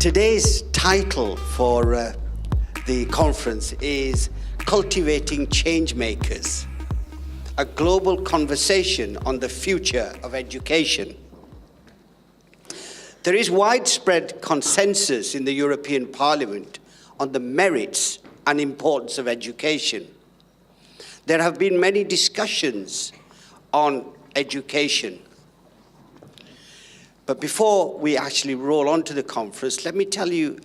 Today's title for the conference is Cultivating Changemakers, a global conversation on the future of education. There is widespread consensus in the European Parliament on the merits and importance of education. There have been many discussions on education. But before we actually roll on to the conference, let me tell you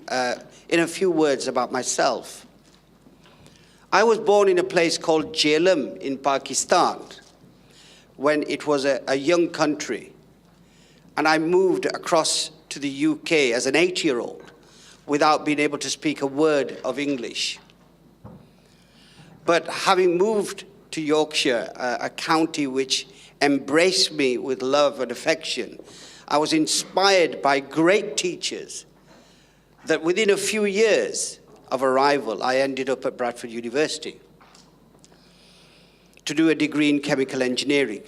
in a few words about myself. I was born in a place called Jhelum in Pakistan when it was a young country. And I moved across to the UK as an 8-year-old without being able to speak a word of English. But having moved to Yorkshire, a county which embraced me with love and affection, I was inspired by great teachers that within a few years of arrival, I ended up at Bradford University to do a degree in chemical engineering.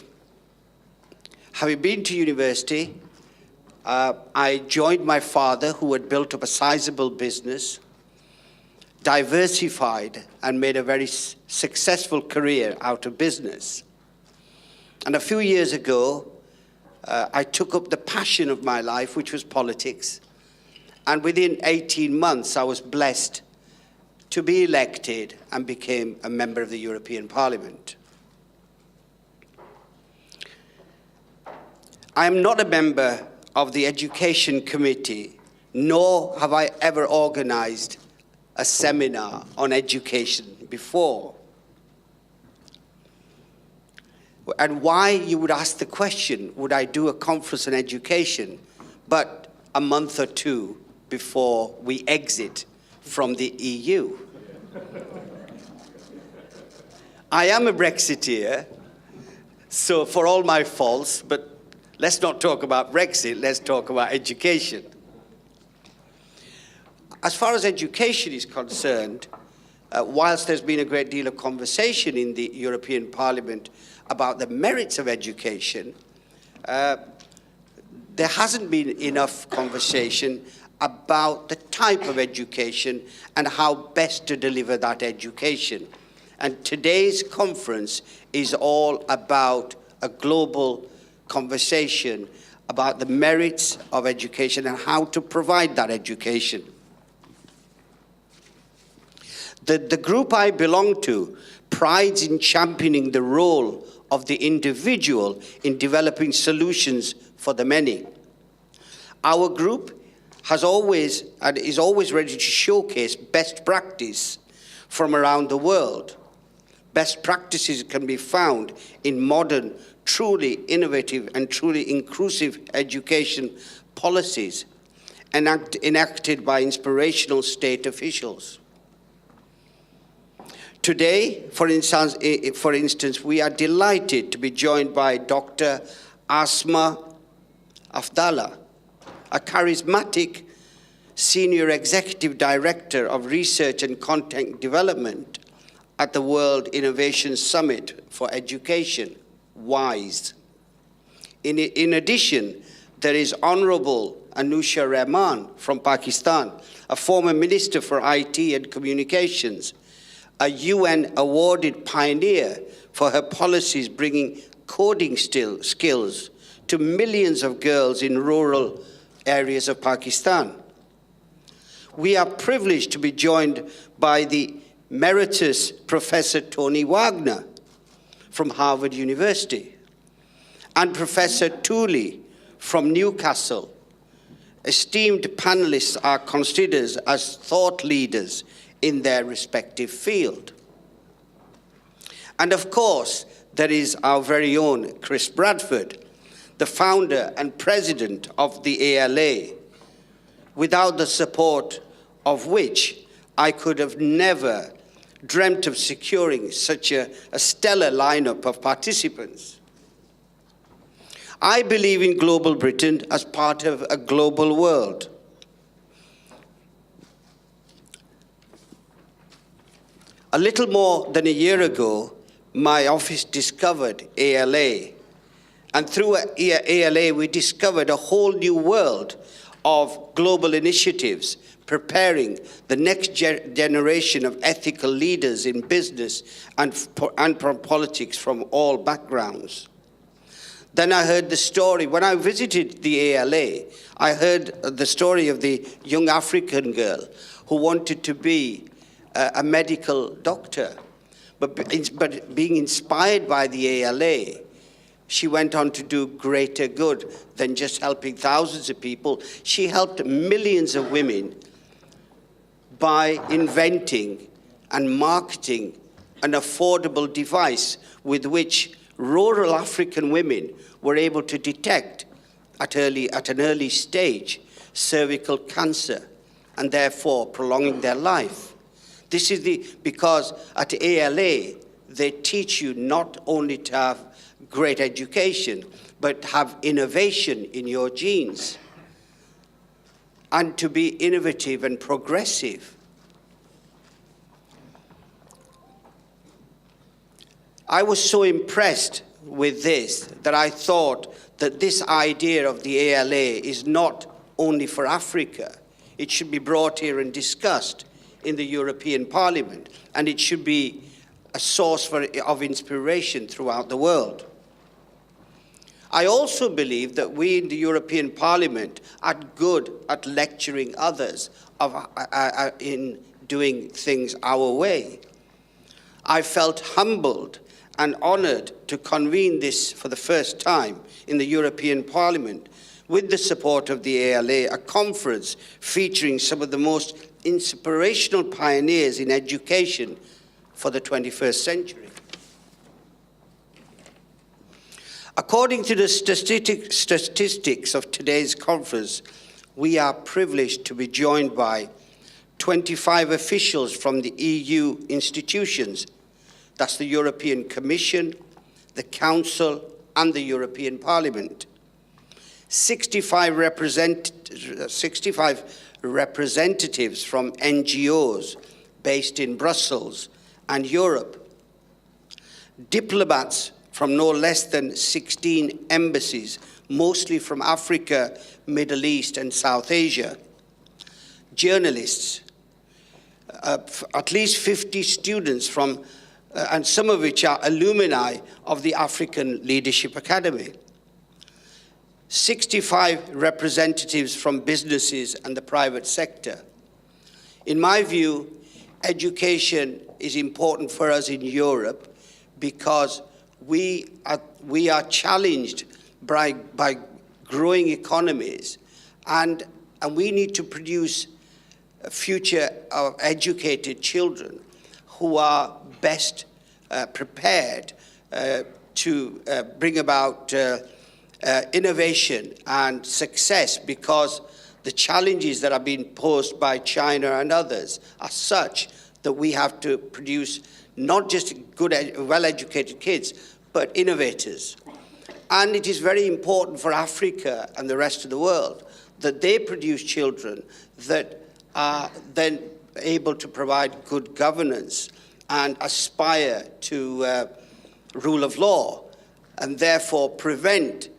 Having been to university, I joined my father, who had built up a sizable business, diversified, and made a very successful career out of business. And a few years ago, I took up the passion of my life, which was politics. And within 18 months, I was blessed to be elected and became a member of the European Parliament. I am not a member of the Education Committee, nor have I ever organized a seminar on education before. And why, you would ask the question, would I do a conference on education, but a month or two before we exit from the EU? I am a Brexiteer, so for all my faults, but let's not talk about Brexit, let's talk about education. As far as education is concerned, whilst there's been a great deal of conversation in the European Parliament about the merits of education, there hasn't been enough conversation about the type of education and how best to deliver that education. And today's conference is all about a global conversation about the merits of education and how to provide that education. The group I belong to prides in championing the role of the individual in developing solutions for the many. Our group has always and is always ready to showcase best practice from around the world. Best practices can be found in modern, truly innovative and truly inclusive education policies enacted by inspirational state officials. Today, for instance, we are delighted to be joined by Dr. Asma Afdallah, a charismatic senior executive director of research and content development at the World Innovation Summit for Education, WISE. In addition, there is Honorable Anusha Rahman from Pakistan, a former Minister for IT and Communications, a UN-awarded pioneer for her policies bringing coding skills to millions of girls in rural areas of Pakistan. We are privileged to be joined by the Emeritus Professor Tony Wagner from Harvard University and Professor Tooley from Newcastle. Esteemed panelists are considered as thought leaders in their respective field. And of course, there is our very own Chris Bradford, the founder and president of the ALA, without the support of which I could have never dreamt of securing such a stellar lineup of participants. I believe in Global Britain as part of a global world. A little more than a year ago, my office discovered ALA. And through ALA, we discovered a whole new world of global initiatives, preparing the next generation of ethical leaders in business and politics from all backgrounds. Then I heard the story. When I visited the ALA, I heard the story of the young African girl who wanted to be a medical doctor. But being inspired by the ALA, she went on to do greater good than just helping thousands of people. She helped millions of women by inventing and marketing an affordable device with which rural African women were able to detect at an early stage cervical cancer and therefore prolonging their life. This is because at ALA they teach you not only to have great education, but have innovation in your genes and to be innovative and progressive. I was so impressed with this that I thought that this idea of the ALA is not only for Africa. It should be brought here and discussed in the European Parliament, and it should be a source of inspiration throughout the world. I also believe that we in the European Parliament are good at lecturing others in doing things our way. I felt humbled and honored to convene this for the first time in the European Parliament with the support of the ALA, a conference featuring some of the most inspirational pioneers in education for the 21st century. According to the statistics of today's conference, we are privileged to be joined by 25 officials from the EU institutions. That's the European Commission, the Council, and the European Parliament. 65 representatives from NGOs based in Brussels and Europe. Diplomats from no less than 16 embassies, mostly from Africa, Middle East, and South Asia. Journalists, at least 50 students from and some of which are alumni of the African Leadership Academy. 65 representatives from businesses and the private sector. In my view, education is important for us in Europe because we are challenged by growing economies, and we need to produce a future of educated children who are best prepared to bring about innovation and success, because the challenges that are being posed by China and others are such that we have to produce not just good, well-educated kids, but innovators. And it is very important for Africa and the rest of the world that they produce children that are then able to provide good governance and aspire to rule of law, and therefore prevent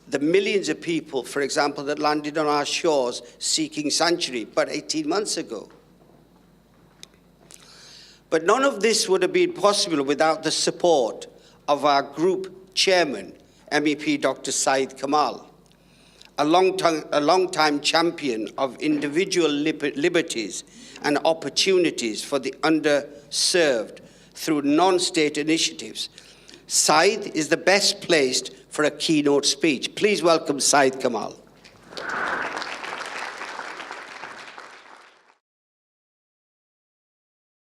the millions of people, for example, that landed on our shores seeking sanctuary but 18 months ago. But none of this would have been possible without the support of our group chairman, MEP Dr. Saeed Kamal, a long-time champion of individual liberties and opportunities for the underserved through non-state initiatives. Saeed is the best placed for a keynote speech. Please welcome Saeed Kamal.